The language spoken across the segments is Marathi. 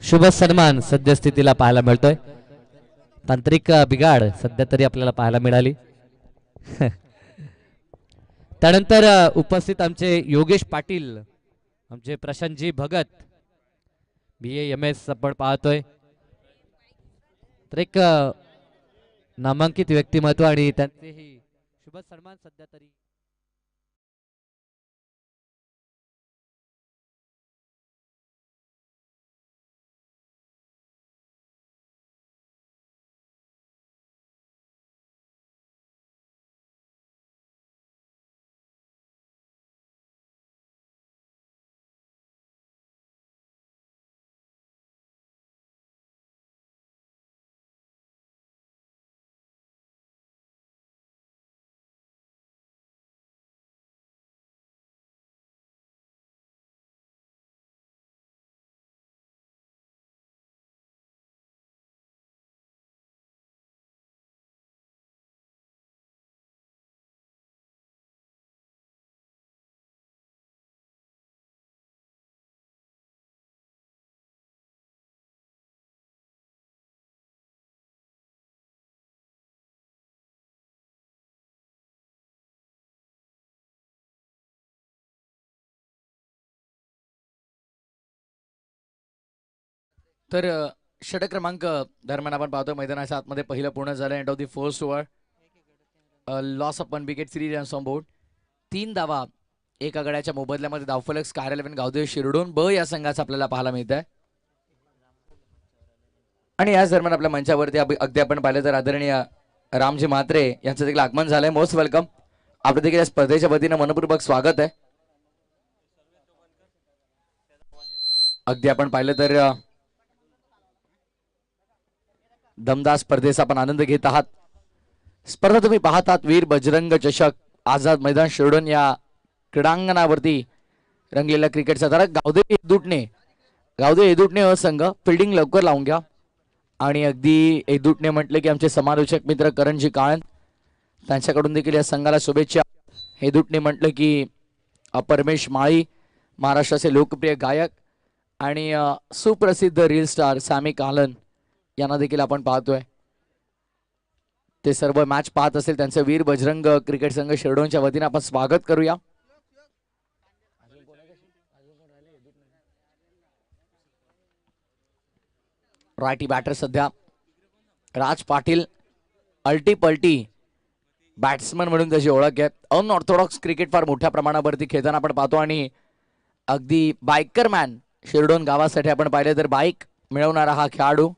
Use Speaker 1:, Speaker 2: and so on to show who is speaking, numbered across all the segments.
Speaker 1: शुभ सन्मान सद्यस्थितीला पाहायला मिळतोय. तांत्रिक बिघाड सध्या तरी आपल्याला पाहायला मिळाली. त्यानंतर उपस्थित आमचे योगेश पाटील, आमचे प्रशांतजी भगत, BA MS आपण पाहतोय. तर एक नामांकित व्यक्तिमत्व आणि त्यांचेही शुभ सन्मान सध्या तरी.
Speaker 2: तर षटक क्रमांक दरम्यान आपण पाहतो मैदानाच्या आतमध्ये पहिलं पूर्ण झालं. End of the first over, loss of 1 wicket, 3 runs on board. 3 धावा एका गड्याच्या मोबदल्यामध्ये धावफलक स्काय11 गावदेवी शिरडोन ब या संघाचा आपल्याला पाहायला मिळत आहे. आणि याच दरम्यान आपल्या मंचावरती अगदी आपण पाहिलं तर आदरणीय रामजी म्हात्रे यांचं देखील आगमन झालंय. Most welcome. आपलं देखील या स्पर्धेच्या वतीनं मनपूर्वक स्वागत आहे. अगदी आपण पाहिलं तर दमदार स्पर्धेचा आपण आनंद घेत आहात. स्पर्धा तुम्ही पाहतात वीर बजरंग चषक आझाद मैदान शिरडोन या क्रीडांगणावरती रंगलेला क्रिकेटचा धारा. गावदेवी एदुटणे संघ फिल्डिंग लवकर लावून घ्या. आणि अगदी एदुटणे म्हटले की आमचे समालोचक मित्र करणजी काळन, त्यांच्याकडून देखील या संघाला शुभेच्छा. एदुटणे म्हटलं की परमेश माळी, महाराष्ट्राचे लोकप्रिय गायक आणि सुप्रसिद्ध रील स्टार सॅमी कालन यांना देखील आपण पाहतोय. ते सर्व मॅच पाहत असेल त्यांचे वीर बजरंग क्रिकेट संघ शिरडोनच्या वतीने आपण स्वागत करूया. रायटी बॅटर सध्या राज पाटील, अल्टी पल्टी बॅट्समन म्हणून त्याची ओळख आहे. अनऑर्थोडॉक्स क्रिकेट फार मोठ्या प्रमाणावरती खेळताना आपण पाहतो. आणि अगदी बायकर मॅन शिरडोन गावासाठी आपण पाहिले तर बाईक मिळवणारा हा खेळाडू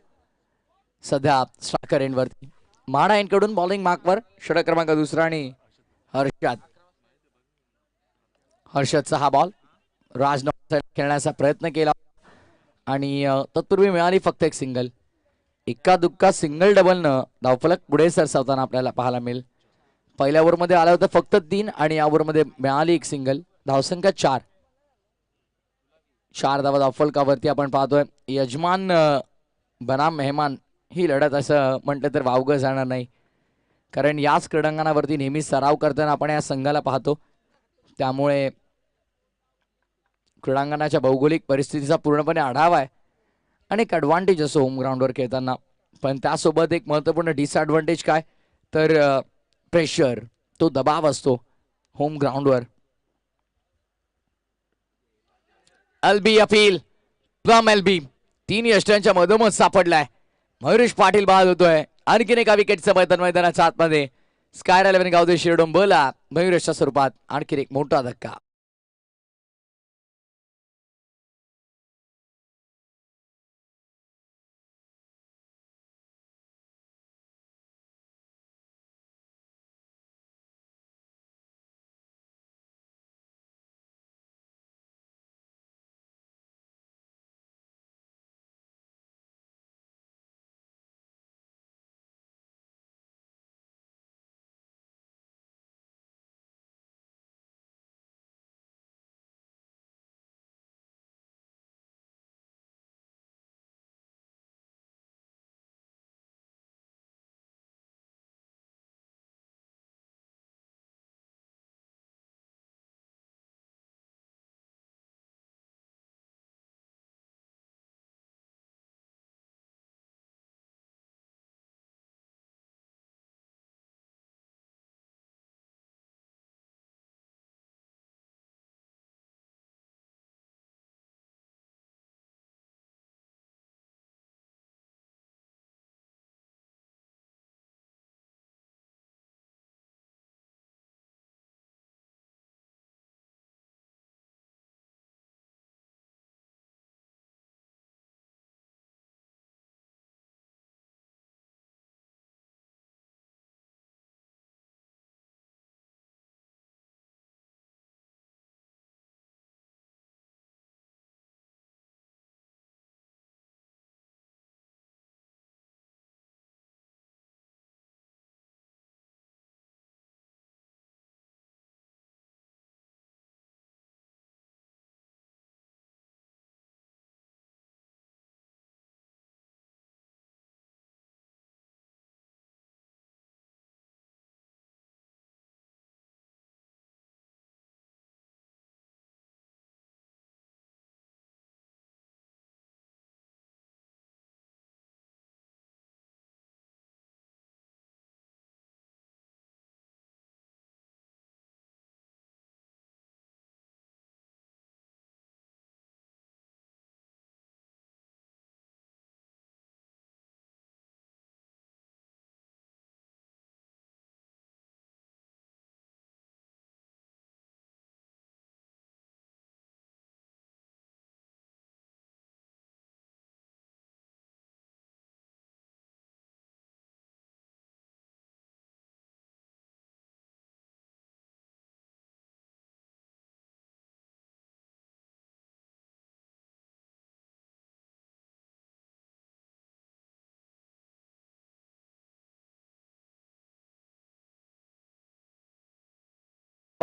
Speaker 2: सध्या स्ट्रायकर एंडवरती. माडा एंडकडून बॉलिंग मार्कवर षटक क्रमांक दुसरा आणि हर्षदचा हा बॉल. राज खेळण्याचा प्रयत्न केला आणि तत्पूर्वी मिळाली फक्त एक सिंगल. इक्का दुक्का सिंगल डबलनं धावफलक पुढे सरसावताना आपल्याला पाहायला मिळेल. पहिल्या ओव्हरमध्ये आलं होतं फक्त 3 आणि या ओव्हरमध्ये मिळाली एक सिंगल. धावसंख्या 4 धावा धावफलकावरती आपण पाहतोय. यजमान बनाम मेहमान ही लढत असं म्हटलं तर वावगं जाणार नाही, कारण याच क्रीडांगणावरती नेहमी सराव करताना आपण या संघाला पाहतो. त्यामुळे क्रीडांगणाच्या भौगोलिक परिस्थितीचा पूर्णपणे आढावा आहे आणि एक ॲडव्हान्टेज असो होम ग्राउंडवर खेळताना. पण त्यासोबत एक महत्त्वपूर्ण डिसएडव्हान्टेज काय तर प्रेशर, तो दबाव असतो होम ग्राउंडवर. एलबी अपील एलबी 3 यष्ट्यांच्या मधोमध सापडलाय. मयुरेश पाटील बाद होतोय. आणखीन एका विकेटचं मैदानाच्या आतमध्ये. स्काय11 गावदेवी शिरडोन बोला मयुरेशच्या स्वरूपात आणखीन एक मोठा धक्का.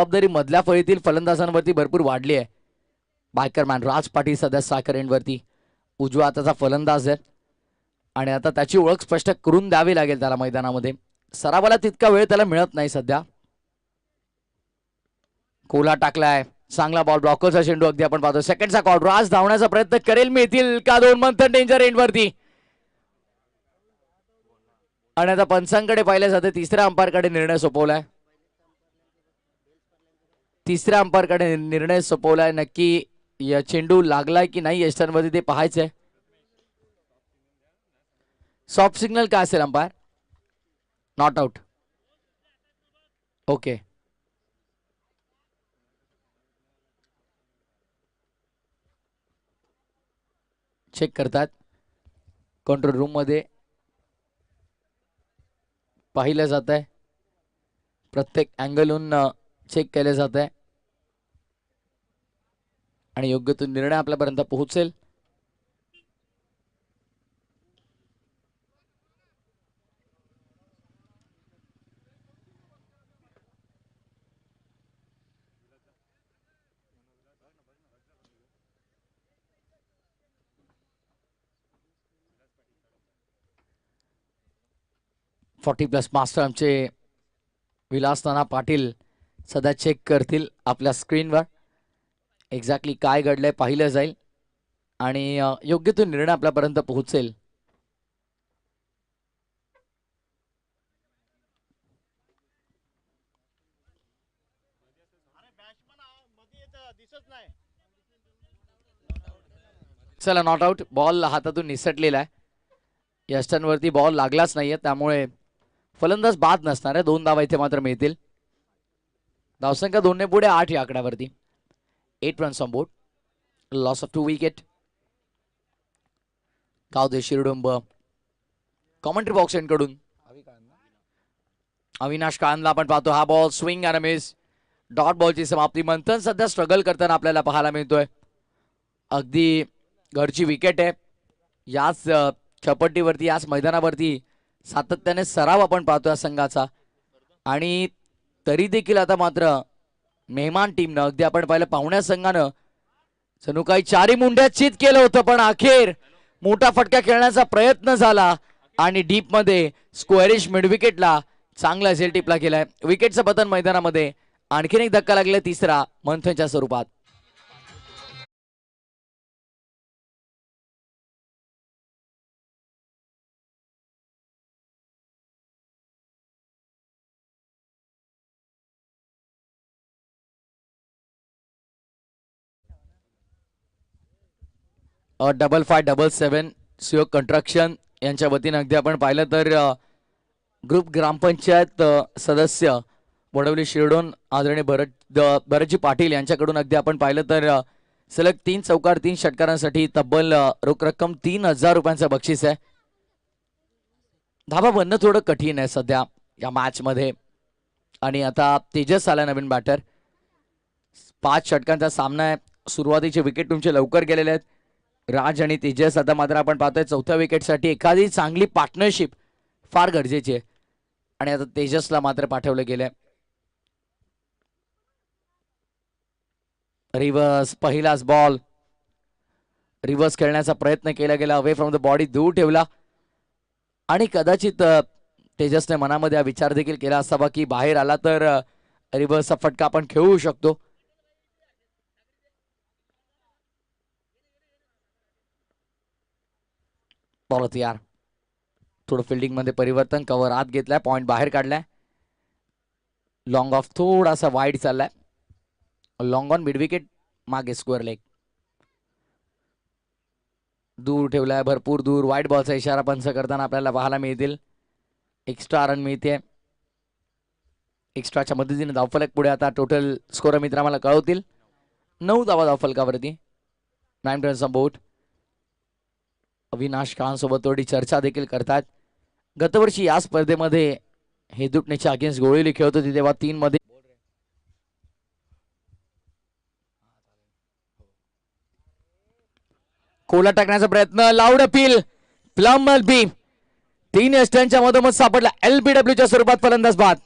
Speaker 2: जबाबदारी मधल्या फळीतील फलंदाजांवरती भरपूर वाढली आहे. बायकरमॅन राज पाटील सध्या स्ट्रायकर एंडवरती उजव्या हाताचा फलंदाज आहे आणि आता त्याची ओळख स्पष्ट करून द्यावी लागेल त्याला मैदानामध्ये. सरावाला तितका वेळ त्याला मिळत नाही सध्या. कोला टाकलाय, चांगला बॉल, ब्लॉकरचा चेंडू अगदी आपण पाहतो. सेकंडचा कॉल, राज धावण्याचा प्रयत्न करेल, मिळतील का दोन मंथन डेंजर एंडवरती. आणि आता पंचांकडे पाहिले जाते, तिसऱ्या अंपायरकडे निर्णय सोपवलाय. तिसऱ्या अंपायरकडे निर्णय सोपवलाय. नक्की या चेंडू लागलाय की नाही यष्टांवरती ते पाहायचंय. सॉफ्ट सिग्नल काय असेल umpire? Not out. Okay, check करतात कंट्रोल रूम मध्ये. पाहिलं जात आहे, प्रत्येक अँगलहून चेक केले जात आहे आणि योग्य तो निर्णय आपल्यापर्यंत पोहोचेल. +40 मास्टर आमचे विलास नाना पाटील सध्या चेक करतील आपल्या स्क्रीनवर. एक्झॅक्टली काय घडलंय पाहिलं जाईल आणि योग्य तो निर्णय आपल्यापर्यंत पोहोचेल. चला, नॉट आउट. बॉल हातातून निसटलेला आहे. यष्टांवरती बॉल लागलाच नाहीये, त्यामुळे फलंदाज बाद नसणार आहे. 2 धावा इथे मात्र मिळतील. धावसंख्या 2 पुढे 8 या आकड्यावरती. 8 runs on board. Loss of 2 wicket. गावदे शिरडोंब कॉमेंट्री बॉक्स कडून अविनाश काळनला आपण पाहतो. हा बॉल स्विंग आणि मिस. डॉट बॉलची समाप्ती. मंथन सध्या स्ट्रगल करताना आपल्याला पाहायला मिळतोय. अगदी घरची विकेट आहे. याच छपट्टीवरती, याच मैदानावरती सातत्याने सराव आपण पाहतो या संघाचा. आणि तरी देखील आता मात्र मेहमान टीमनं, अगदी आपण पाहिलं पाहुण्या संघानं जणू काही चारी मुंड्या चित केलं होतं, पण अखेर मोठा फटका खेळण्याचा प्रयत्न झाला आणि डीप मध्ये स्क्वेरिश मिड विकेटला चांगला झेल टिपला गेलाय. विकेटचं पतन मैदानामध्ये. आणखीन एक धक्का लागलाय, तिसरा मंथनच्या स्वरूपात. $5,7 सुयोग कंस्ट्रक्शन यांच्या वतीने अगदी आपण पाहिलं तर ग्रुप ग्रामपंचायत सदस्य वडवली शिरडोन आदरणीय भरतजी पाटील यांच्याकडून अगदी आपण पाहिलं तर सलग 3 चौकार 3 षटकारांसाठी तब्बल रोख रक्कम 3,000 रुपयांचं बक्षीस आहे. धाबा बनणं थोडं कठीण आहे सध्या या मॅच मध्ये. आणि आता तेजस आला नवीन बॅटर. 5 षटकांचा सामना आहे. सुरुवातीचे विकेट तुमचे लवकर गेलेले आहेत. राज आणि तेजस. आता मात्र आपण पाहतोय चौथ्या विकेटसाठी एखादी चांगली पार्टनरशिप फार गरजेची आहे आणि आता तेजसला मात्र पाठवलं गेलंय. रिव्हर्स, पहिलाच बॉल रिव्हर्स खेळण्याचा प्रयत्न केला गेला. अवे फ्रॉम द बॉडी दूर ठेवला आणि कदाचित तेजसने मनामध्ये हा विचार देखील केला असावा की बाहेर आला तर रिव्हर्सचा फटका आपण खेळू शकतो. बॉल यार, थोडं फिल्डिंग मध्ये परिवर्तन. कव्हर आत घेतलाय, पॉइंट बाहेर काढलाय. लॉंग ऑफ थोडासा वाईड चाललाय. लॉंग ऑन मिड विकेट, मागे स्क्वेअर लेग. दूर ठेवलाय, भरपूर दूर. वाईट बॉलचा इशारा पंच करताना आपल्याला पाहायला मिळतील. एक्स्ट्रा रन मिळते. एक्स्ट्राच्या मदतीने धावफलक पुढे. आता टोटल स्कोर मित्र आम्हाला कळवतील. 9 धावा धावफलकावरती. 9 रन्स ऑन बोर्ड. अविनाश काळांसोबत थोडी चर्चा देखील करतात. गतवर्षी या स्पर्धेमध्ये हेदुटनेच्या अगेन्स्ट गोळीली खेळत होती तेव्हा 3 मध्ये कोला टाकण्याचा प्रयत्न. Loud appeal. प्लम बी 3 यष्ट्यांच्या मधोमध सापडला. LBW च्या स्वरूपात फलंदाज बाद.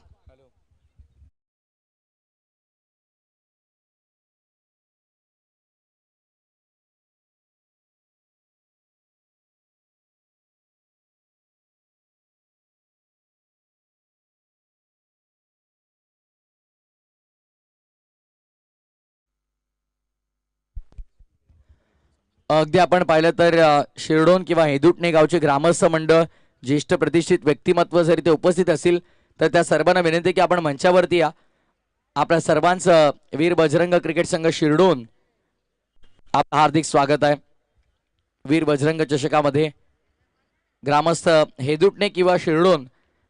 Speaker 2: अगदी आपण पाहिलं तर शिरडोन किंवा हेदुटणे गावचे ग्रामस्थ मंडळ, ज्येष्ठ प्रतिष्ठित व्यक्तिमत्व जरी ते उपस्थित असतील तर त्या सर्वांना विनंती की आपण मंचावरती या. आपल्या सर्वांचं वीर बजरंग क्रिकेट संघ शिरडोन आपलं हार्दिक स्वागत आहे. वीर बजरंग चषकामध्ये ग्रामस्थ हेदुटणे किंवा शिरडोन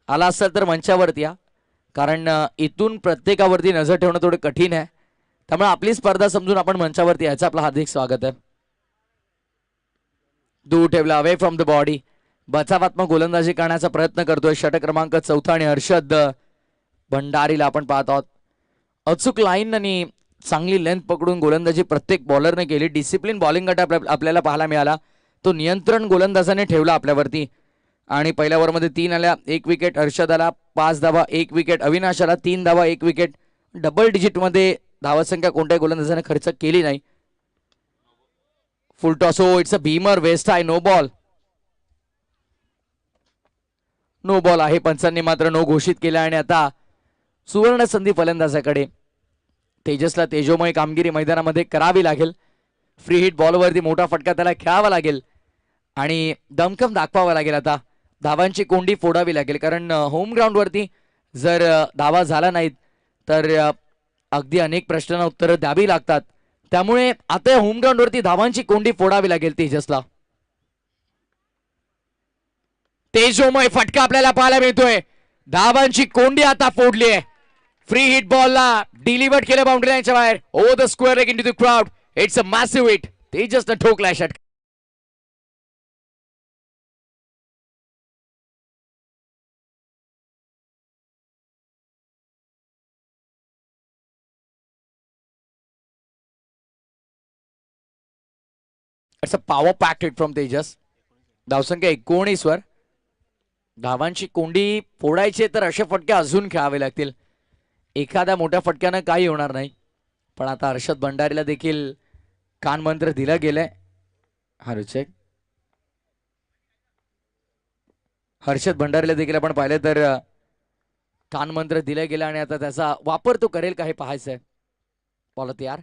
Speaker 2: आला असेल तर मंचावरती या, कारण इथून प्रत्येकावरती नजर ठेवणं थोडं कठीण आहे. त्यामुळे आपली स्पर्धा समजून आपण मंचावरती यायचं. आपलं हार्दिक स्वागत आहे. दूर ठेवला, अवे फ्रॉम द बॉडी. बचावात्मक गोलंदाजी करण्याचा प्रयत्न करतोय षटक क्रमांक 4 आणि हर्षद भंडारीला आपण पाहत आहोत. अचूक लाईन आणि चांगली लेंथ पकडून गोलंदाजी प्रत्येक बॉलरने केली. डिसिप्लिन बॉलिंग गट आपल्याला पाहायला मिळाला. तो नियंत्रण गोलंदाजाने ठेवला आपल्यावरती. आणि पहिल्या ओव्हरमध्ये 3 आल्या, 1 विकेट. हर्षदाला 5 धावा, 1 विकेट. अविनाशाला 3 धावा, 1 विकेट. डबल डिजिटमध्ये धावसंख्या कोणत्याही गोलंदाजाने खर्च केली नाही. Full toss. हो, इट्स अ भीमर वेस्ट आहे. No ball. नो बॉल आहे. पंचांनी मात्र नो घोषित केला आणि आता सुवर्ण संधी फलंदाजाकडे. तेजसला तेजोमय कामगिरी मैदानामध्ये करावी लागेल. फ्री हिट बॉलवरती मोठा फटका त्याला खेळावा लागेल आणि दमखम दाखवावा लागेल. आता धावांची कोंडी फोडावी लागेल, कारण होम ग्राउंडवरती जर धावा झाला नाहीत तर अगदी अनेक प्रश्नांना उत्तरं द्यावी लागतात. त्यामुळे आता होम ग्राउंडवरती धावांची कोंडी फोडावी लागेल तेजसला. तेजोमय फटका आपल्याला पाहायला मिळतोय. धावांची कोंडी आता फोडली आहे. फ्री हिट बॉलला डिलिव्हर्ड केलं बाउंड्री लाईनच्या बाहेर. Over the square leg into the crowd. It's a massive hit. तेजसनं ठोकलाय षटक. It's a power packed hit from Tejas. धावसंख्या 19 वर. धावांची कोंडी फोडायची तर असे फटके अजून खेळावे लागतील. एखाद्या मोठ्या फटक्यानं काही होणार नाही. पण आता हर्षद भंडारीला देखील कानमंत्र दिलं गेलंय. चेक. हर्षद भंडारीला देखील आपण पाहिलं तर कानमंत्र दिलं गेलं आणि आता त्याचा वापर तो करेल का हे पाहायचंय. बॉल तयार.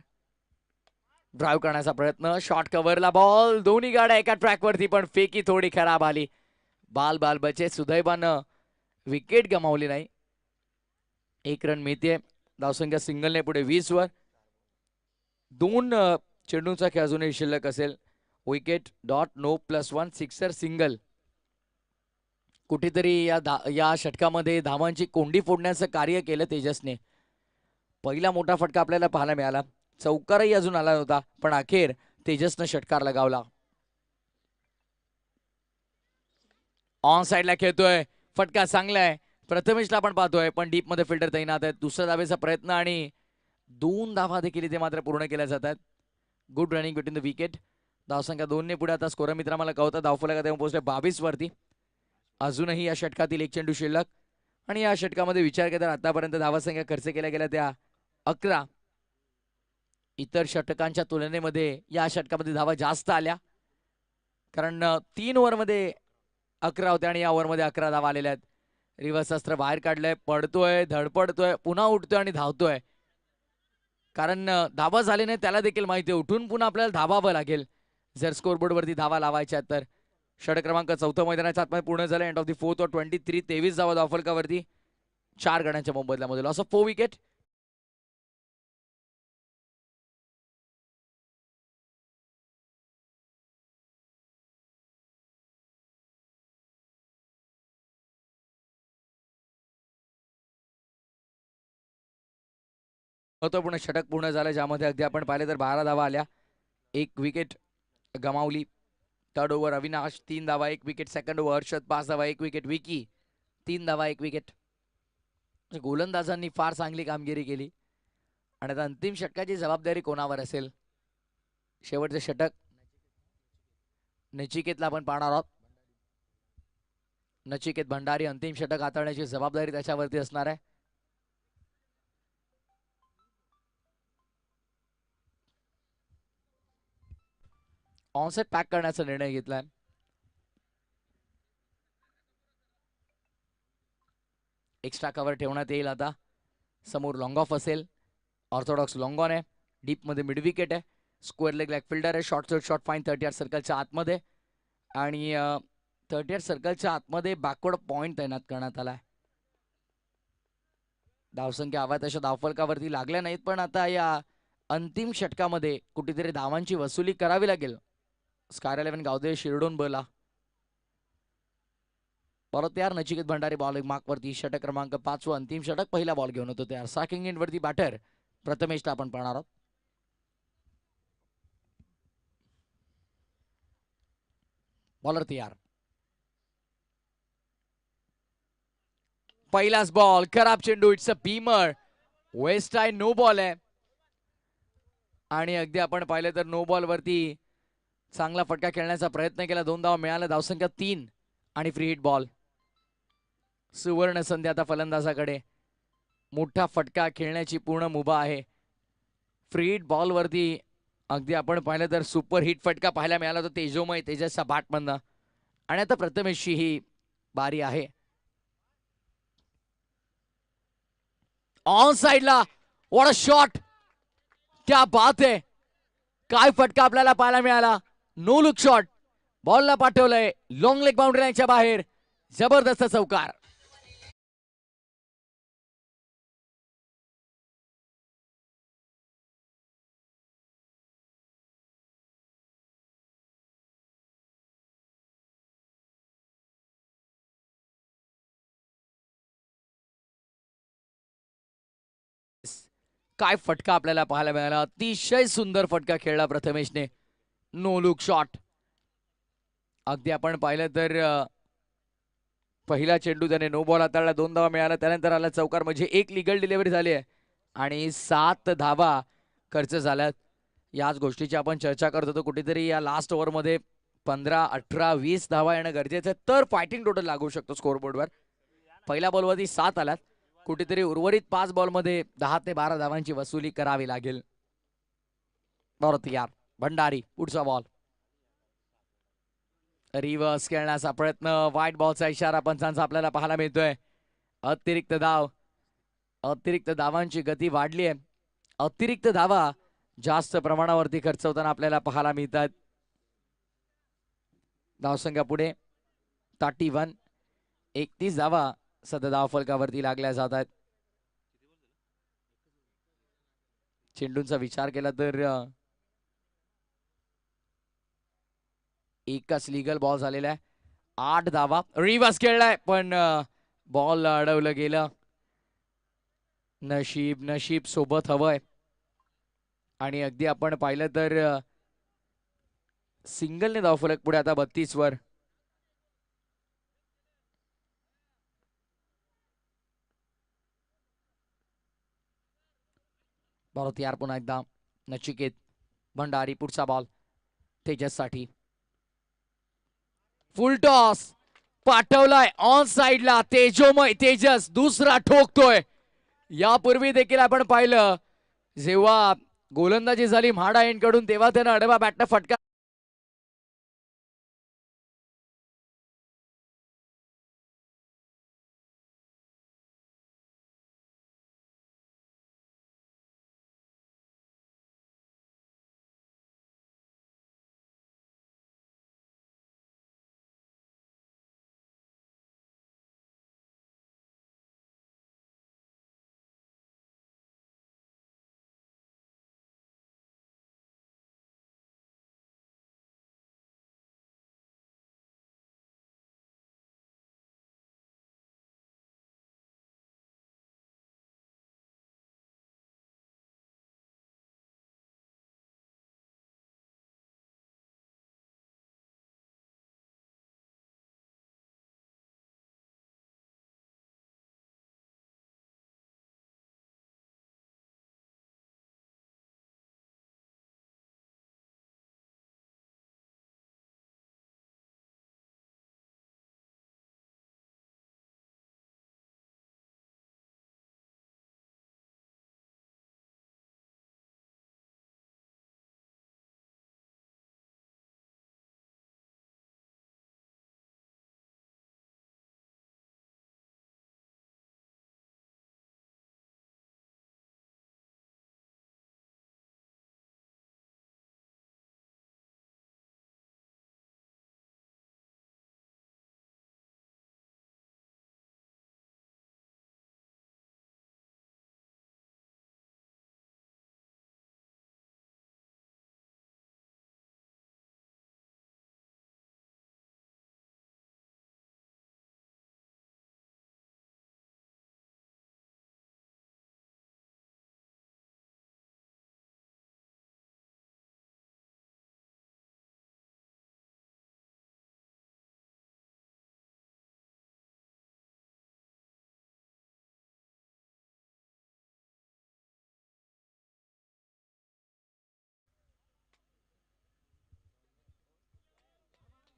Speaker 2: ड्राईव्ह करण्याचा प्रयत्न. शॉर्ट कव्हरला बॉल. दोन्ही गाड्या एका ट्रॅकवरती, पण फेकी थोडी खराब आली. बाल बाल बचे. सुदैवानं विकेट गमावली नाही. 1 रन मिळते. धावसंख्या सिंगलने पुढे 20 वर. 2 चेंडूचा खेळ अजूनही शिल्लक असेल. Wicket, dot, no, +1, sixer, single. कुठेतरी या षटकामध्ये धावांची कोंडी फोडण्याचं कार्य केलं तेजसने. पहिला मोठा फटका आपल्याला पाहायला मिळाला. चौकारही अजून आला नव्हता, पण अखेर तेजसनं षटकार लगावला. ऑन साइडला खेळतोय. फटका चांगला आहे. प्रथमेशला आपण पाहतोय, पण डीप मध्ये फिल्डर तैनात आहे. दुसऱ्या धावेचा प्रयत्न आणि 2 धावा देखील इथे मात्र पूर्ण केल्या जातात. Good running between the wicket. धावसंख्या 2 ने पुढे. आता स्कोर मित्र मला कळतं धावफलकात येऊन पोहोचले 22 वरती. अजूनही या षटकातील 1 चेंडू शिल्लक आणि या षटकामध्ये विचार केला आतापर्यंत धावसंख्या खर्च केल्या गेल्या त्या 11. इतर षटकांच्या तुलनेमध्ये या षटकामध्ये धावा जास्त आल्या, कारण 3 ओव्हरमध्ये 11 होत्या आणि या ओव्हरमध्ये 11 धावा आलेल्या आहेत. रिव्हर्स अस्त्र बाहेर काढलंय. पडतोय, धडपडतोय, पुन्हा उठतोय आणि धावतोय. कारण धावा झाले नाही त्याला देखील माहिती आहे, उठून पुन्हा आपल्याला धावावं लागेल जर स्कोरबोर्डवरती धावा लावायच्या तर. षटक क्रमांक 4 मैदानाच्या आतमध्ये पूर्ण झालं. End of the 4th over. 23 धावा धावफलकावरती 4 गड्यांच्या मोबदल्यामध्ये. Loss of 4 wicket. महत्वपूर्ण षटक पूर्ण झालं, ज्यामध्ये अगदी आपण पाहिले तर 12 धावा आल्या. 1 विकेट गमावली. थर्ड ओव्हर अविनाश 3 धावा 1 विकेट. सेकंड ओव्हर हर्षद 5 धावा 1 विकेट. विकी 3 धावा 1 विकेट. गोलंदाजांनी फार चांगली कामगिरी केली आणि आता अंतिम षटकाची जबाबदारी कोणावर असेल. शेवटचे षटक नचिकेतला आपण पाहणार आहोत. नचिकेत भंडारी अंतिम षटक हाताळण्याची जबाबदारी त्याच्यावरती असणार आहे. ऑनसेट पॅक करण्याचा निर्णय घेतलाय. एक्स्ट्रा कव्हर ठेवण्यात येईल. आता समोर लॉंग ऑफ असेल. ऑर्थोडॉक्स लॉंग ऑन आहे. डीप मध्ये मिड विकेट आहे. स्क्वेअर लेग लेग फिल्डर आहे. शॉर्ट फाईन 30 सर्कलच्या आतमध्ये आणि 30 सर्कलच्या आतमध्ये बॅकवर्ड पॉइंट तैनात करण्यात आलाय. धावसंख्या हव्या तशा धावफलकावरती लागल्या नाहीत, पण आता या अंतिम षटकामध्ये कुठेतरी धावांची वसुली करावी लागेल. स्काय 11 गावदेवी शिरडोन बोला परत तयार. नचिकेत भंडारी बॉल मार्कवरती. षटक क्रमांक 5 व अंतिम षटक. पहिला बॉल घेऊन होतो तयार. साकिंग एंड वरती बॅटर प्रथमेशला आपण पाहणार आहोत. बॉलर तयार. पहिलाच बॉल खराब चेंडू. It's a Beamer. वेस्ट आहे. नो बॉल आहे आणि अगदी आपण पाहिलं तर नो बॉल वरती चांगला फटका खेळण्याचा प्रयत्न केला. 2 धावा मिळाल्या. धावसंख्या 3 आणि फ्री हिट बॉल. सुवर्ण संधी आता फलंदाजाकडे. मोठा फटका खेळण्याची पूर्ण मुभा आहे. फ्री हिट बॉल वरती अगदी आपण पाहिलं तर सुपर हिट फटका पाहायला मिळाला होता तेजोमय तेजसच्या बॅटमधनं. आणि आता प्रथमेशची ही बारी आहे. ऑन साइडला. What a shot. क्या बात आहे. काय फटका आपल्याला पाहायला मिळाला. No look shot. बॉलला पाठवलंय लॉंग लेग बाउंड्री लाईनच्या बाहेर. जबरदस्त चौकार. काय फटका आपल्याला पाहायला मिळाला. अतिशय सुंदर फटका खेळला प्रथमेशने. No look shot. अगदी आपण पाहिलं तर पहिला चेंडू त्याने नो बॉल हाताळला. 2 धावा मिळाला. त्यानंतर आला चौकार. म्हणजे एक लिगल डिलिव्हरी झाली आहे आणि 7 धावा खर्च झाल्यात. याच गोष्टीची आपण चर्चा करत होतो. कुठेतरी या लास्ट ओव्हरमध्ये 15, 18, 20 धावा येणं गरजेचं आहे, तर फायटिंग टोटल लागू शकतो स्कोरबोर्डवर. पहिल्या बॉलवरती 7 आल्यात. कुठेतरी उर्वरित 5 बॉलमध्ये 10 ते 12 धावांची वसुली करावी लागेल. बरोबर यार. भंडारी पुढचा बॉल. रिव्हर्स खेळण्याचा प्रयत्न. व्हाईट बॉलचा इशारा पंचांचा आपल्याला पाहायला मिळतोय. अतिरिक्त धाव. अतिरिक्त धावांची गती वाढली आहे. अतिरिक्त धावा जास्त प्रमाणावरती खर्च होताना आपल्याला पाहायला मिळतात. धावसंख्या पुढे 31. 31 धावा सध्या धावफलकावरती लागल्या जात आहेत. चेंडूंचा विचार केला तर एकच लिगल बॉल झालेला आहे. 8 धावा. रिव्हर्स खेळलाय पण बॉल अडवलं गेलं. नशीब सोबत हवंय. आणि अगदी आपण पाहिलं तर सिंगलने धावफलक पुढे आता 32 वर. बॉल तयार पुन्हा एकदा. नचिकेत भंडारी पुढचा बॉल तेजस साठी. फुल टॉस पाठवलाय ऑन साइडला. तेजोमय तेजस दुसरा ठोकतोय. यापूर्वी देखील आपण पाहिलं जेव्हा गोलंदाजी झाली म्हाडा एंड कडून तेव्हा त्यानं आडवा बॅटनं फटका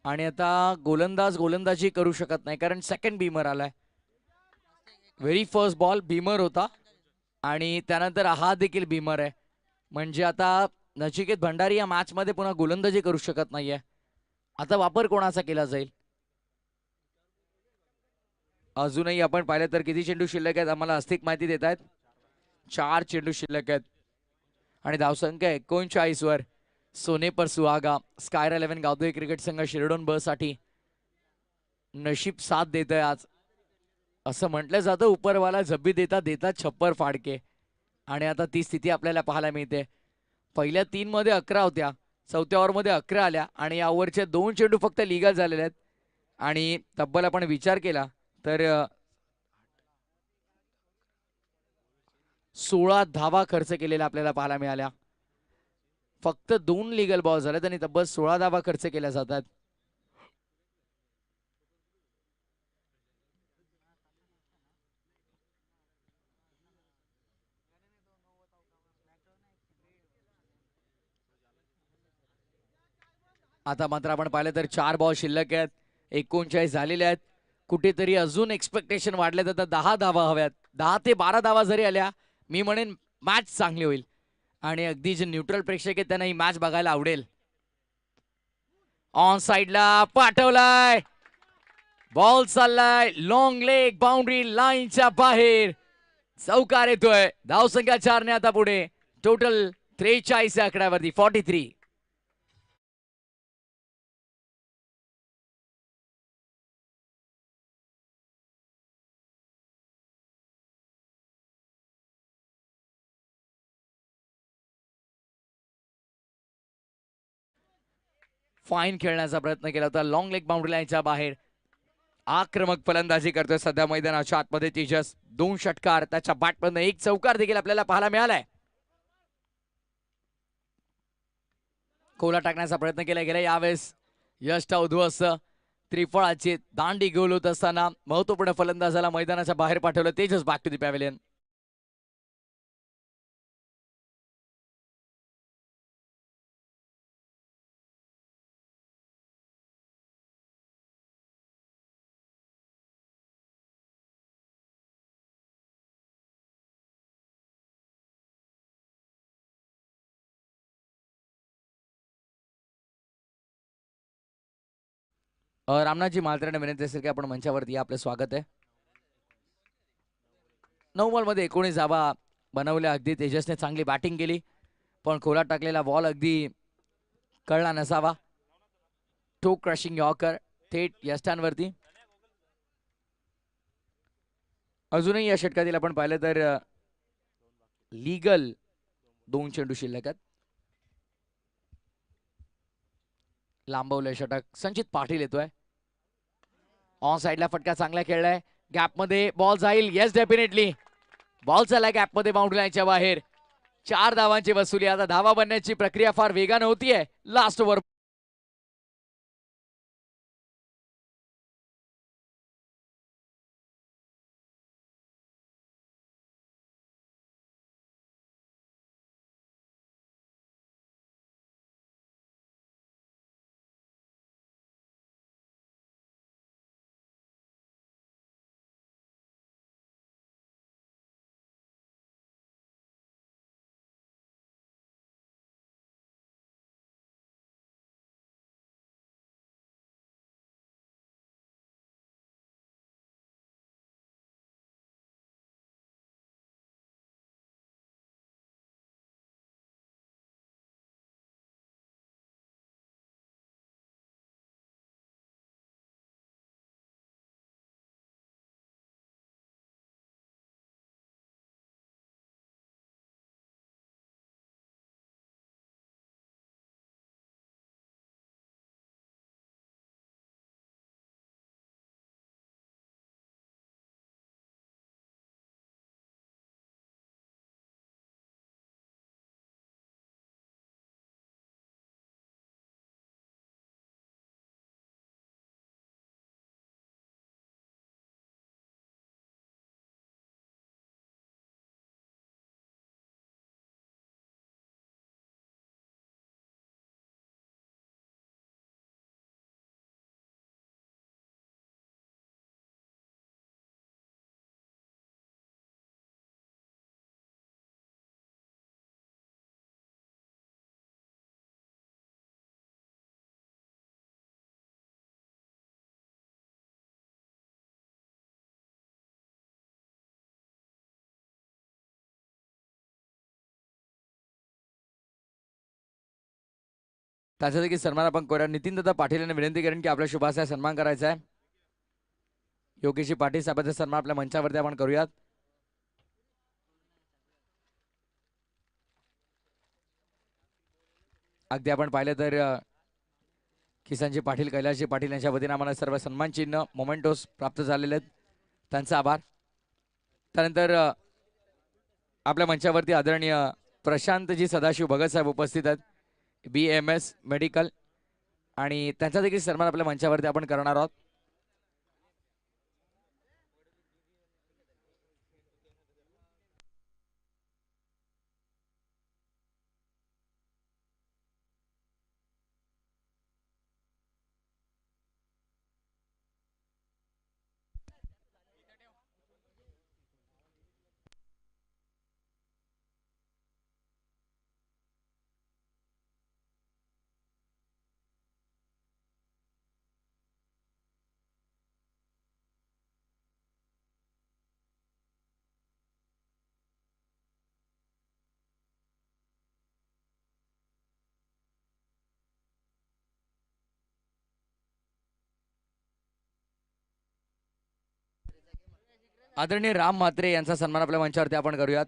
Speaker 2: आणि आता गोलंदाज गोलंदाजी करू शकत नाही कारण सेकंड बीमर आलाय. व्हेरी फर्स्ट बॉल बीमर होता आणि त्यानंतर हा देखील बीमर आहे. म्हणजे आता नचिकेत भंडारी या मॅच मध्ये पुन्हा गोलंदाजी करू शकत नाहीये. आता वापर कोणाचा केला जाईल? अजूनही आपण पाहिलं तर किती चेंडू शिल्लक आहेत आम्हाला अस्तिक माहिती देत आहेत. 4 चेंडू शिल्लक आहेत आणि धावसंख्या 39 वर सोने पर सुहागा. स्कायर 11 गावदेवी क्रिकेट संघ शिरडोन ब साठी नशीब साथ देत आहे आज. असं म्हटलं जातं उपरवाला जब्बी देता देता छप्पर फाडके. आणि आता ती स्थिती आपल्याला पाहायला मिळते. पहिल्या 3 मध्ये 11 होत्या, चौथ्या ओव्हर मध्ये 11 आल्या आणि या ओव्हरचे 2 चेंडू फक्त लिगल झालेले आहेत. आणि तब्बल आपण विचार केला तर 16 धावा खर्च केलेल्या आपल्याला पाहायला मिळाल्या. फक्त 2 लिगल बॉल झालेत आणि तब्बल 16 धावा खर्च केल्या जातात. आता मात्र आपण पाहिलं तर 4 बॉल शिल्लक आहेत, 39 झालेले आहेत. कुठेतरी अजून एक्सपेक्टेशन वाढले तर 10 धावा हव्यात. 10 ते 12 धावा जरी आल्या मी म्हणेन मॅच चांगली होईल आणि अगदी जे न्यूट्रल प्रेक्षक आहेत त्यांना ही मॅच बघायला आवडेल. ऑन साइडला पाठवलाय, बॉल चाललाय लॉंग लेग बाउंड्री लाईनच्या बाहेर. चौकार येतोय. धावसंख्या 4 ने आता पुढे. टोटल 43 आकड्यावरती 43. फाईन खेळण्याचा प्रयत्न केला होता लॉंग लेग बाउंड्री लाईनच्या बाहेर. आक्रमक फलंदाजी करतोय सध्या मैदानाच्या आतमध्ये तेजस. 2 षटकार, त्याच्या बॅटमधून 1 चौकार देखील आपल्याला पाहायला मिळालाय. कोला टाकण्याचा प्रयत्न केला गेला यावेळेस यश उद्ध्वस्त. त्रिफळाची दांडी गोल होत असताना महत्वपूर्ण फलंदाजाला मैदानाच्या बाहेर पाठवलं. Tejas back to the pavilion. Ramnathji मालत्रेने विनंती असेल की आपण मंचावरती या, आपलं स्वागत आहे. 9 बॉल मध्ये 19 धावा बनवल्या. अगदी तेजसने चांगली बॅटिंग केली पण खोला टाकलेला बॉल अगदी कळला नसावा. टो क्रशिंग यॉर्कर थेट यष्टांवरती. अजूनही या षटकातील आपण पाहिलं तर लीगल 2 चेंडू शिल्लक आहेत. लांबवलंय षटक. संचित पाटील येतोय. ऑन साइडला फटका चांगला खेळलाय. गॅप मध्ये बॉल जाईल. येस डेफिनेटली बॉल चाललाय गॅप मध्ये बाउंड्री लाईनच्या बाहेर. 4 धावांची वसुली. आता धावा बनण्याची प्रक्रिया फार वेगानं होतीये. लास्ट ओव्हर त्यांचा देखील सन्मान आपण करूया. नितीन दादा पाटील यांना विनंती करेन की आपल्या शुभाशय सन्मान करायचा आहे. योगेशजी पाटील साहेबांचा सन्मान आपल्या मंचावरती आपण करूयात. अगदी आपण पाहिलं तर किसनजी पाटील कैलासजी पाटील यांच्या वतीने आम्हाला सर्व सन्मान चिन्ह मोमेंटोस प्राप्त झालेले आहेत. त्यांचा आभार. त्यानंतर आपल्या मंचावरती आदरणीय प्रशांतजी सदाशिव भगत साहेब उपस्थित आहेत, BMS मेडिकल, आणि त्यांचा देखील सन्मान आपल्या मंचावरती आपण करणार आहोत. आदरणीय राम म्हात्रे यांचा सन्मान आपल्या मंचावरती आपण करूयात.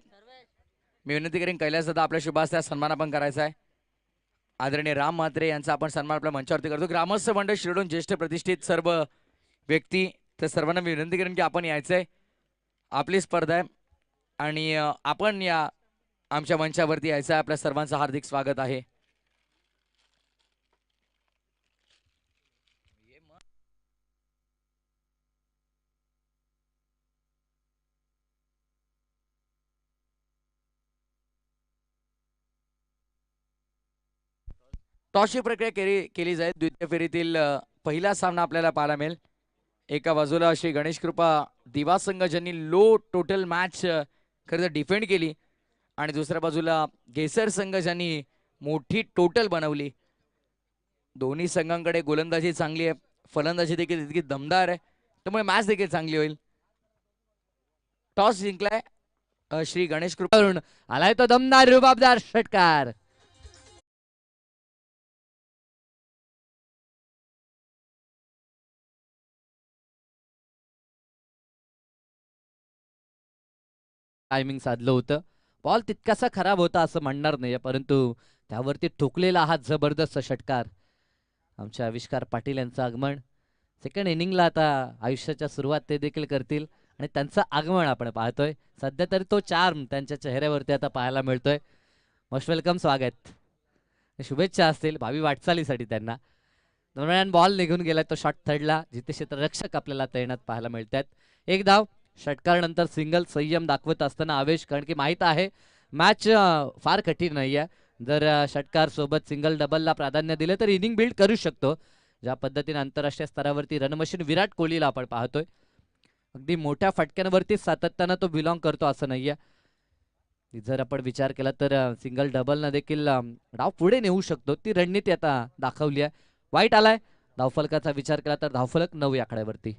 Speaker 2: मी विनंती करेन कैलास दादा आपल्या शुभास्त्या सन्मान आपण करायचा आहे. आदरणीय राम म्हात्रे यांचा आपण सन्मान आपल्या मंचावरती करतो. ग्रामस्थ मंडळ शिरडून ज्येष्ठ प्रतिष्ठित सर्व व्यक्ती, तर सर्वांना मी विनंती करेन की आपण यायचंय. आपली स्पर्धा आहे आणि आपण या आमच्या मंचावरती यायचं आहे. आपल्या सर्वांचं हार्दिक स्वागत आहे. टॉसची प्रक्रिया केली जाईल. द्वितीय फेरीतील पहिला सामना आपल्याला पाहायला मिळेल. एका बाजूला श्री गणेश कृपा दिवा संघ ज्यांनी लो टोटल मॅच खरं तर डिफेंड केली, आणि दुसऱ्या बाजूला गेसर संघ ज्यांनी मोठी टोटल बनवली. दोन्ही संघांकडे गोलंदाजी चांगली आहे, फलंदाजी देखील तितकी दमदार आहे, त्यामुळे मॅच देखील चांगली होईल. टॉस जिंकलाय श्री गणेश कृपा.
Speaker 1: आलाय तो दमदार रुबाबदार षटकार. टायमिंग साधलं होतं. बॉल तितकासा खराब होता असं म्हणणार नाही, परंतु त्यावरती ठोकलेला हा जबरदस्त षटकार. आमचे आविष्कार पाटील यांचं आगमन सेकंड इनिंगला आता आयुष्याच्या सुरुवात ते देखील करतील, आणि त्यांचं आगमन आपण पाहतोय. सध्या तरी तो चार्म त्यांच्या चेहऱ्यावरती आता पाहायला मिळतोय. मोस्ट वेलकम, स्वागत, शुभेच्छा असतील भावी वाटचालीसाठी त्यांना. दरम्यान बॉल निघून गेलाय तो शॉट थर्डला. जिथे क्षेत्ररक्षक आपल्याला तैनात पाहायला मिळतात. एक धाव षटकार नंतर सिंगल. संयम दाखवत असताना आवेश, कारण की माहित आहे मॅच फार कठीण नाही आहे. जर षटकार सोबत सिंगल डबलला प्राधान्य दिले तर इनिंग बिल्ड करू शकतो. ज्या पद्धतीने आंतरराष्ट्रीय स्तरावरती रणमशीन विराट कोहलीला आपण पाहतोय, अगदी मोठ्या फटक्यांवरती सातत्यानं तो बिलॉंग करतो असं नाहीये. जर आपण विचार केला तर सिंगल डबलनं देखील डाव पुढे नेऊ शकतो. ती रणनीती आता दाखवली आहे. वाईट आलाय. धावफलकाचा विचार केला तर धावफलक 9 या आकड्यावरती.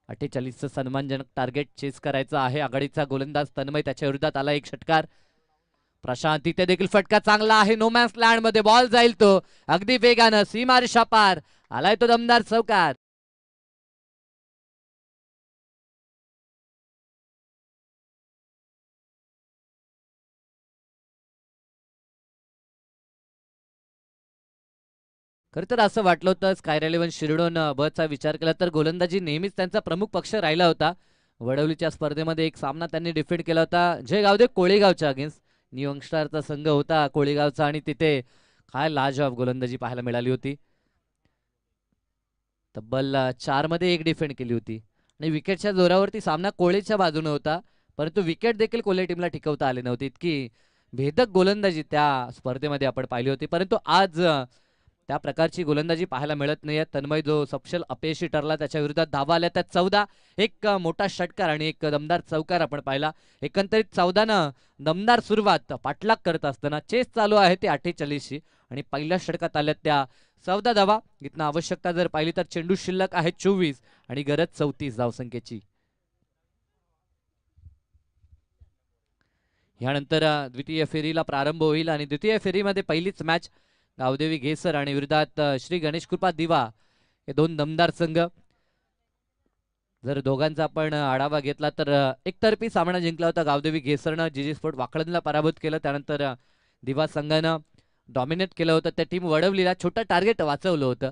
Speaker 1: 48चं सन्मानजनक टार्गेट चेस करायचं आहे. आघाडीचा गोलंदाज तन्मय, त्याच्या विरोधात आला एक षटकार. प्रशांत, तिथे देखील फटका चांगला आहे. नो मॅन्स लँड मध्ये बॉल जाईल तो अगदी वेगानं. सीमारेषा पार आलाय तो दमदार चौकार. खरं तर असं वाटलं होतं स्काय 11 शिरडोन बचा विचार केला तर गोलंदाजी नेहमीच त्यांचा प्रमुख पक्ष राहिला होता. वडवलीच्या स्पर्धेमध्ये एक सामना त्यांनी डिफेंड केला होता जय गावदे कोळेगावच्या अगेन्स्ट. न्यू यंगस्टारचा संघ होता कोळेगावचा, आणि तिथे काय लाजवाब गोलंदाजी पाहायला मिळाली होती. तब्बल 4 मध्ये 1 डिफेंड केली होती, आणि विकेटच्या जोरावरती सामना कोळेच्या बाजूने होता, परंतु विकेट देखील कोल्हे टीमला टिकवता आले नव्हते. इतकी भेदक गोलंदाजी त्या स्पर्धेमध्ये आपण पाहिली होती. परंतु आज त्या प्रकारची गोलंदाजी पाहायला मिळत नाहीये. तन्मय जो सपशेल अपयशी ठरला, त्याच्या विरोधात धावा आल्या त्या 14. एक मोठा षटकार आणि एक दमदार चौकार आपण पाहिला. एकंदरीत 14नं दमदार सुरुवात पाठलाग करत असताना चेस चालू आहे ते 48ची, आणि पहिल्या षटकात आल्या त्या 14 धावा. इथनं आवश्यकता जर पाहिली तर चेंडू शिल्लक आहे 24 आणि गरज 34 धावसंख्येची. यानंतर द्वितीय फेरीला प्रारंभ होईल, आणि द्वितीय फेरीमध्ये पहिलीच मॅच गावदेवी घेसर आणि विरोधात श्री गणेश कृपा दिवा हे दोन दमदार संघ. जर दोघांचा आपण आढावा घेतला तर एकतर्फी सामना जिंकला होता गावदेवी घेसरनं जीजी स्पोर्ट वाकळणला पराभूत केलं. त्यानंतर दिवा संघानं डॉमिनेट केलं होतं. त्या टीम वडवलीला छोटं टार्गेट वाचवलं होतं.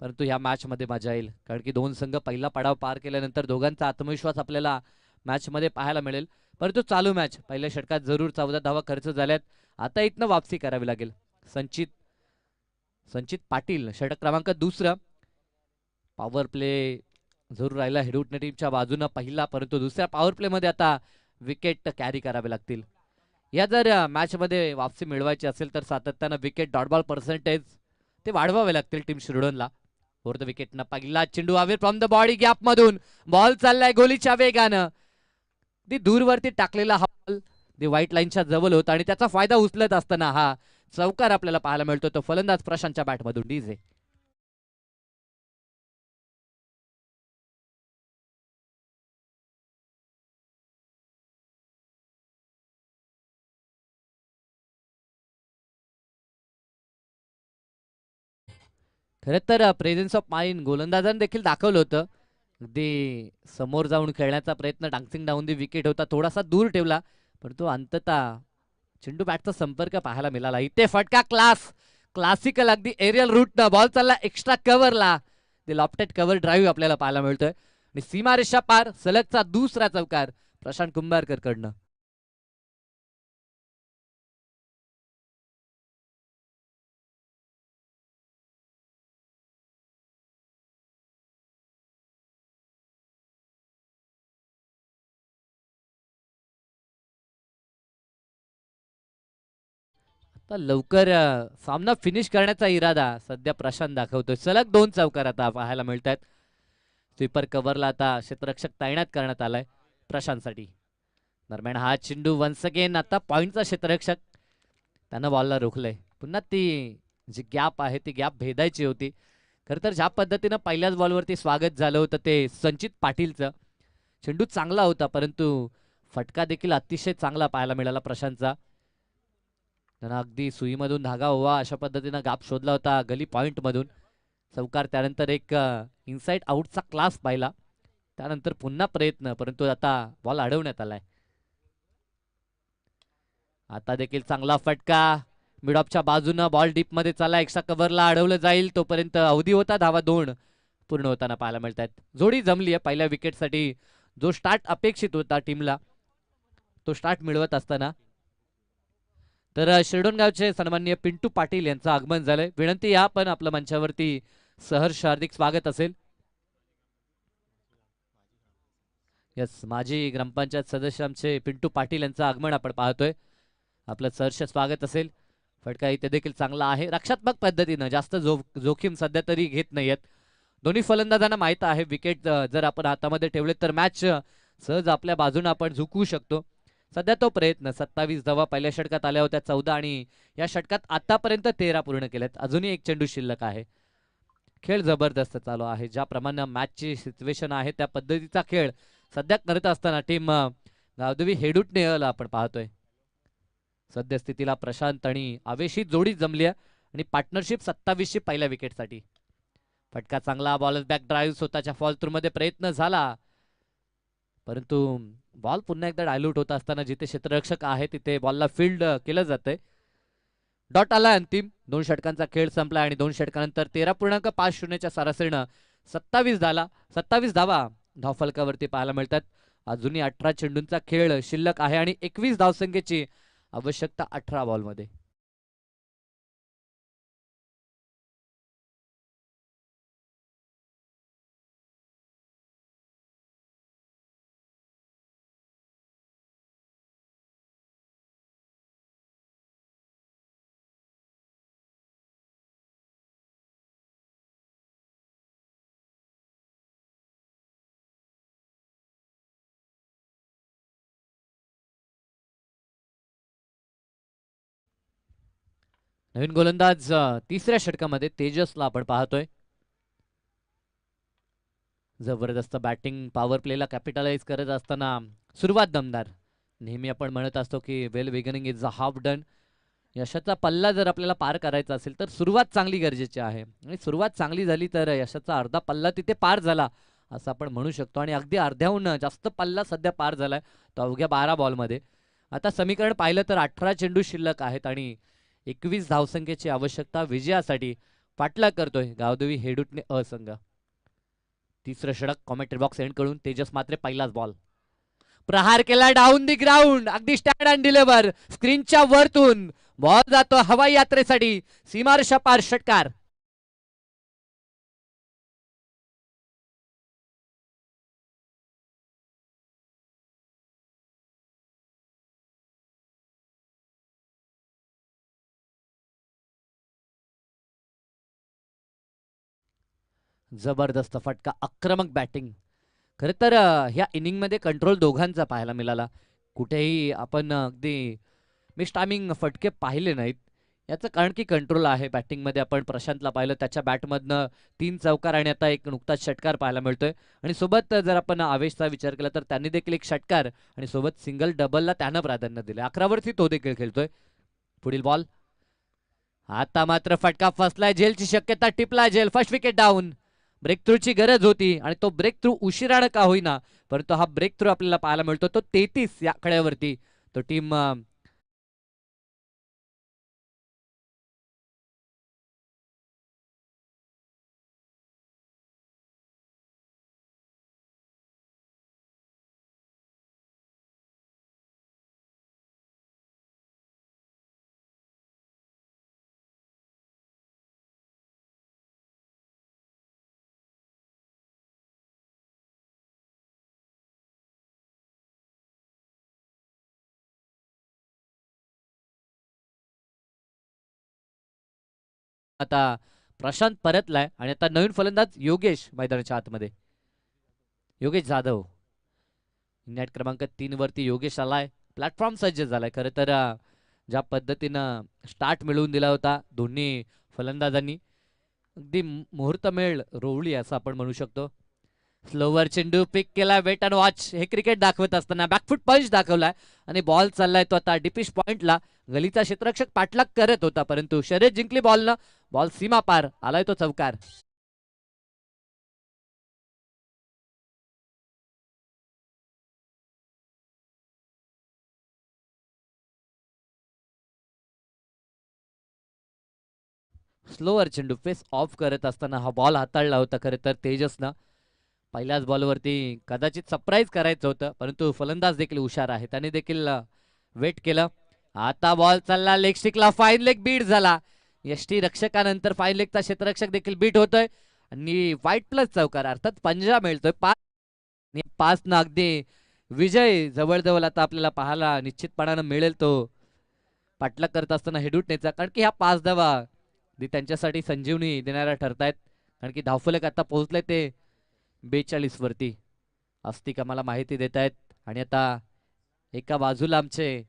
Speaker 1: परंतु ह्या मॅचमध्ये मजा येईल कारण की दोन संघ पहिला पडाव पार केल्यानंतर दोघांचा आत्मविश्वास आपल्याला मॅचमध्ये पाहायला मिळेल. परंतु चालू मॅच पहिल्या षटकात जरूर 14 धावा खर्च झाल्यात. आता इथनं वापसी करावी लागेल. संचित पाटील षटक क्रमांक दुसरा. पॉवर प्ले जरूर राहिला हेडूटने टीमच्या बाजूनं पहिला, परंतु दुसऱ्या पॉवर प्ले मध्ये आता विकेट कॅरी करावे लागतील. या जर मॅच मध्ये वापसी मिळवायची असेल तर सातत्यानं विकेट डॉट बॉल पर्सेंटेज ते वाढवावे लागतील टीम शिरोडनला. फोर द विकेटनं पहिला चेंडू away from the body gap मधून बॉल चाललाय गोलीच्या वेगानं. ती दूरवरती टाकलेला हा बॉल दी व्हाईट लाईनच्या जवळ होता आणि त्याचा फायदा उचलत असताना हा चौकार आपल्याला पाहायला मिळतो. तो फलंदाज प्रशांतच्या बॅटमधून डीजे. खरं तर प्रेझेन्स ऑफ माइंड गोलंदाजांनी देखील दाखवलं होतं. अगदी समोर जाऊन खेळण्याचा प्रयत्न, डान्सिंग डाऊन दी विकेट होता, थोडासा दूर ठेवला परंतु अंततः चेंडू बॅटचा संपर्क पाहायला मिळाला. इथे फटका क्लासिकल अगदी एरियल रूट बॉल चालला एक्स्ट्रा कव्हरला. ते लॉफ्टेड कव्हर ड्राईव्ह आपल्याला पाहायला मिळतोय आणि सीमारेषा पार सलगचा दुसरा चौकार प्रशांत कुंभारकर कडनं. आता लवकर सामना फिनिश करण्याचा इरादा सध्या प्रशांत दाखवतोय. सलग दोन चौकार आता पाहायला मिळत आहेत. स्वीपर कव्हरला आता क्षेत्ररक्षक तैनात करण्यात आलाय प्रशांतसाठी. दरम्यान हा चेंडू वन्स अगेन आता पॉइंटचा क्षेत्ररक्षक त्यानं बॉलला रोखलंय. पुन्हा ती जी गॅप आहे ती गॅप भेदायची होती. खरं तर ज्या पद्धतीनं पहिल्याच बॉलवरती स्वागत झालं होतं ते संचित पाटीलचं, चेंडू चांगला होता परंतु फटका देखील अतिशय चांगला पाहायला मिळाला प्रशांतचा. त्यांना अगदी सुईमधून धागा व्हावा अशा पद्धतीनं गॅप शोधला होता गली पॉइंट मधून. चौकार त्यानंतर एक इनसाइड आउटचा क्लास पाहिला. त्यानंतर पुन्हा प्रयत्न परंतु आता बॉल अडवण्यात आलाय. आता देखील चांगला फटका मिड ऑफच्या बाजूनं बॉल डीप मध्ये चालला. एक्स्ट्रा कव्हरला अडवलं जाईल तोपर्यंत अवधी होता. धावा 2 पूर्ण होताना पाहायला मिळत आहेत. जोडी जमली आहे पहिल्या विकेटसाठी. जो स्टार्ट अपेक्षित होता टीमला तो स्टार्ट मिळवत असताना तर शिरडोणगावचे सन्माननीय पिंटू पाटील यांचं आगमन झालंय. विनंती या पण आपलं मंचावरती सहर्ष हार्दिक स्वागत असेल. यस, माजी ग्रामपंचायत सदस्य आमचे पिंटू पाटील यांचं आगमन आपण पाहतोय. आपलं सहर्ष स्वागत असेल. फटका इथे देखील चांगला आहे. रक्षात्मक पद्धतीनं जास्त जोखीम सध्या तरी घेत नाहीयेत. दोन्ही फलंदाजांना माहित आहे विकेट जर आपण हातामध्ये ठेवले तर मॅच सहज आपल्या बाजूने आपण झुकवू शकतो. सध्या तो प्रयत्न 27 धावा पहिल्या षटकात आल्या होत्या 14 आणि या षटकात आतापर्यंत 13 पूर्ण केल्यात. अजूनही एक चेंडू शिल्लक आहे. खेळ जबरदस्त चालू आहे. ज्याप्रमाणे मॅचची सिच्युएशन आहे त्या पद्धतीचा खेळ सध्या करत असताना टीम गावदेवी हेडूटने आपण पाहतोय. सद्यस्थितीला प्रशांत आणि आवेशी जोडी जमली आहे आणि पार्टनरशिप 27 ची पहिल्या विकेटसाठी. फटका चांगला, बॉल बॅक ड्राईव्ह स्वतःच्या फॉल थ्रू मध्ये प्रयत्न झाला परंतु बॉल पुन्हा एकदा डायल्यूट होत असताना जिथे क्षेत्ररक्षक आहे तिथे बॉलला फील्ड केलं जातंय. डॉट आला अंतिम. 2 षटकांचा खेळ संपला आणि 2 षटकानंतर 13.50च्या सरासरीनं 27 धावा धावफलकावरती पाहायला मिळतात. अजूनही 18 चेंडूंचा खेळ शिल्लक आहे आणि 21 धावसंख्येची आवश्यकता 18 बॉलमध्ये. नवीन गोलंदाज तिसऱ्या षटकामध्ये तेजसला आपण पाहतोय. जबरदस्त बॅटिंग पॉवर प्लेला कॅपिटलाइज करत असताना सुरुवात दमदार. नेहमी आपण म्हणत असतो की well beginning is a half done. यशाचा पल्ला जर आपल्याला पार करायचा असेल तर सुरुवात चांगली गरजेची आहे आणि सुरुवात चांगली झाली तर यशाचा अर्धा पल्ला तिथे पार झाला असं आपण म्हणू शकतो आणि अगदी अर्ध्याहून जास्त पल्ला सध्या पार झालाय तो अवघ्या 12 बॉलमध्ये. आता समीकरण पाहिलं तर 18 चेंडू शिल्लक आहेत आणि 21 धावसंख्येची आवश्यकता विजयासाठी पाठलाग करतोय गावदेवी हेडूटने असंघ. तिसरं षटक कॉमेंट्री बॉक्स एंड कडून तेजस मात्रे पहिलाच बॉल प्रहार केला डाऊन दी ग्राउंड अगदी स्टँड अँड डिलिव्हर स्क्रीनच्या वरतून बॉल जातो हवाई यात्रेसाठी सीमारेषा पार षटकार. जबरदस्त फटका आक्रमक बॅटिंग. खरं तर ह्या इनिंगमध्ये कंट्रोल दोघांचा पाहायला मिळाला. कुठेही आपण अगदी मिस टायमिंग फटके पाहिले नाहीत. याचं कारण की कंट्रोल आहे बॅटिंगमध्ये. आपण प्रशांतला पाहिलं त्याच्या बॅटमधनं 3 चौकार आणि आता एक नुकताच षटकार पाहायला मिळतोय आणि सोबत जर आपण आवेशचा विचार केला तर त्यांनी देखील एक षटकार आणि सोबत सिंगल डबलला त्यानं प्राधान्य दिले. 11 वरती तो देखील खेळतोय. पुढील बॉल आता मात्र फटका फसलाय झेलची शक्यता टिपला झेल फर्स्ट विकेट डाऊन. ब्रेक थ्रूची गरज होती आणि तो ब्रेक थ्रू उशिरानं का होईना परंतु हा ब्रेक थ्रू आपल्याला पाहायला मिळतो तो 33 या आकड्यावरती. तो टीम आता प्रशांत परतलाय आणि आता नवीन फलंदाज योगेश मैदानाच्या आतमध्ये. योगेश जाधव नेट क्रमांक 3 वरती योगेश आलाय. प्लॅटफॉर्म सज्ज झालाय. खरं तर ज्या पद्धतीनं स्टार्ट मिळवून दिला होता दोन्ही फलंदाजांनी अगदी मुहूर्तमेळ रोवली असं आपण म्हणू शकतो. स्लोवर चेंडू पिक केला वेट अँड वॉच हे क्रिकेट दाखवत असताना बॅकफुट पंच दाखवलाय आणि बॉल चाललाय तो आता डिपिश पॉइंटला. गलीचा क्षेत्ररक्षक पाठलाग करत होता परंतु शर्यत जिंकली बॉलनं. बॉल सीमा पार आलाय तो चौकार. स्लोअर चेंडू फेस ऑफ करत असताना हा बॉल हाताळला होता खरं तर तेजसनं. पहिल्याच बॉलवरती कदाचित सरप्राईज करायचं होतं परंतु फलंदाज देखील हुशार आहे त्याने देखील वेट केलं. आता बॉल चालला लेग स्टिकला फाईन लेग बीट झाला. यष्टी रक्षकानंतर फाईन लेगचा क्षेत्ररक्षक देखील बीट होतोय आणि व्हाईट प्लस चौकार अर्थात पंजा मिळतोय 5 न अगदी विजय जवळजवळ आता आपल्याला पाहायला निश्चितपणानं मिळेल तो पाठलाग करत असताना हेडूटनेचा. कारण की ह्या 5 धावा त्यांच्यासाठी संजीवनी देणाऱ्या ठरतायत कारण की धावफलक आता पोहोचले ते 42 वरती. अस्तिक आम्हाला माहिती देत आहेत आणि आता एका बाजूला आमचे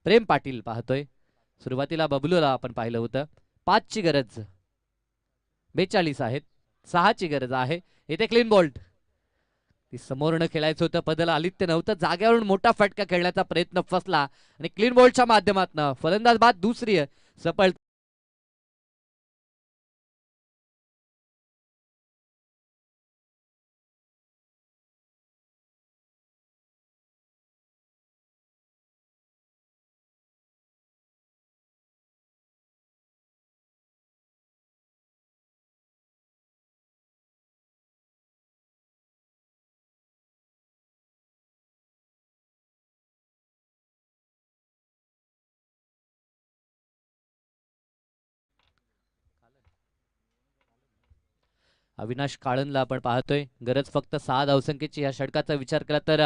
Speaker 1: प्रेम पाटील पाहतोय. सुरुवातीला बबलूला आपण पाहिलं होतं. 5 ची गरज 42 आहेत. 6 ची गरज आहे. इथे क्लीन बोल्ट ती समोरनं खेळायचं होतं बदल आलित्य नव्हतं. जाग्यावरून मोठा फटका खेळण्याचा प्रयत्न फसला आणि क्लीन बोल्टच्या माध्यमातून फलंदाज बाद दुसरी सफळ. अविनाश काळनला आपण पाहतोय. गरज फक्त 6 धावसंख्येची. या षटकाचा विचार केला तर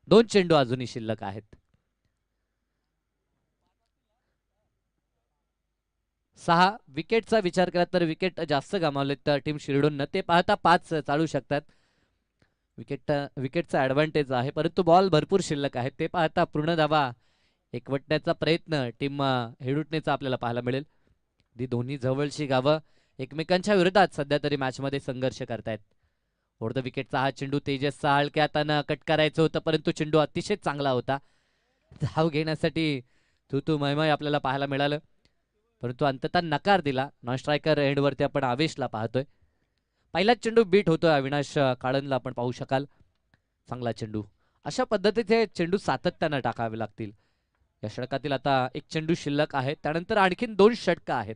Speaker 1: 2 चेंडू अजूनही शिल्लक आहेत. 6 विकेटचा विचार केला तर विकेट जास्त गमावले तर टीम शिरडून ते पाहता 5 चालू शकतात. विकेटचा ऍडव्हान्टेज आहे परंतु बॉल भरपूर शिल्लक आहेत ते पाहता पूर्ण धावा एकवटण्याचा प्रयत्न टीम हेडूटनेचा आपल्याला पाहायला मिळेल. ती दोन्ही जवळची गावं एकमेकांच्या विरोधात सध्या तरी मॅच मध्ये संघर्ष करतायत. ओढ विकेटचा हा चेंडू तेजसचा हलक्या हातानं कट करायचं होतं परंतु चेंडू अतिशय चांगला होता. धाव घेण्यासाठी तू मयमय आपल्याला पाहायला मिळालं, परंतु अंततः नकार दिला. नॉन स्ट्रायकर एंडवरती आपण आवेशला पाहतोय. पहिलाच चेंडू बीट होतोय अविनाश काळनला आपण पाहू शकाल. चांगला चेंडू. अशा पद्धतीचे चेंडू सातत्यानं टाकावे लागतील. या षटकातील आता एक चेंडू शिल्लक आहे, त्यानंतर आणखीन 2 षटकं आहेत.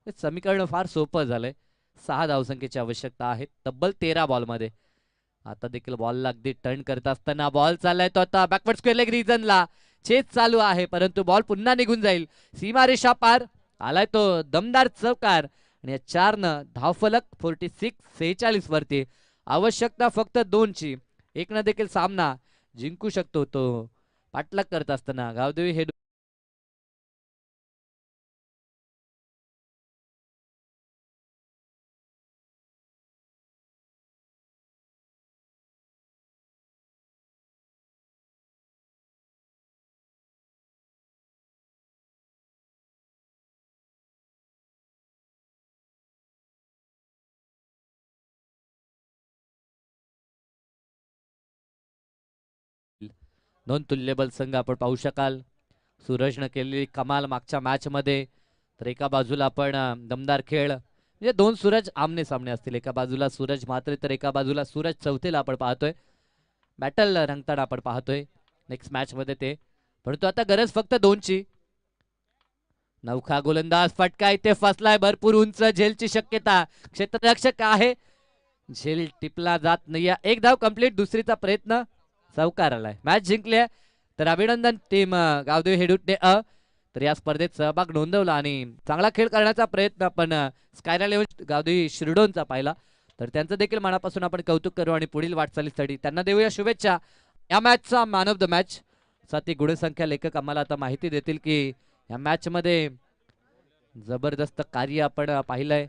Speaker 1: हे समीकरण फार सोपं झालंय. 6 धावसंख्येची आवश्यकता आहे तब्बल 13 बॉलमध्ये. आता देखील बॉलला अगदी टर्न करत असताना बॉल चाललाय तो आता बॅकवर्ड स्क्वेअर लेग रिजनला. चेस चालू आहे परंतु बॉल पुन्हा निघून जाईल. सीमारेषा पार आलाय तो दमदार चौकार आणि या 4 धावफलक 46-46 वरती. आवश्यकता फक्त 2 ची. 1 देखील सामना जिंकू शकतो तो. पाठलाग करत असताना गावदेवी हे नॉन तुल्यबल संघ आपण पाहू शकाल. सूरजनं केलेली कमाल मागच्या मॅच मध्ये. तर एका बाजूला आपण दमदार खेळ म्हणजे 2 सूरज आमने सामने असतील. एका बाजूला सूरज म्हात्रे तर एका बाजूला सूरज चौथेला आपण पाहतोय. बॅटल रंगताना आपण पाहतोय नेक्स्ट मॅच मध्ये ते. परंतु आता गरज फक्त 2 ची. नौखा गोलंदाज फटका इथे फसलाय. भरपूर उंच झेलची शक्यता. क्षेत्ररक्षक आहे. झेल टिपला जात नाही. एक धाव कंप्लीट. दुसरीचा प्रयत्न चौकार आलाय. मॅच जिंकले तर अभिनंदन टीम गावदेवी हेडुट्टे तर या स्पर्धेत सहभाग नोंदवला आणि चांगला खेळ करण्याचा प्रयत्न आपण स्कायरा लेव्हन गावदेवी शिरडोनचा पाहिला. तर त्यांचं देखील मनापासून आपण कौतुक करू आणि पुढील वाटचालीसाठी त्यांना देऊया शुभेच्छा. या मॅचचा मॅन ऑफ द मॅच साठी गुणसंख्या लेखक आम्हाला आता माहिती देतील की या मॅच मध्ये जबरदस्त कार्य आपण पाहिलंय.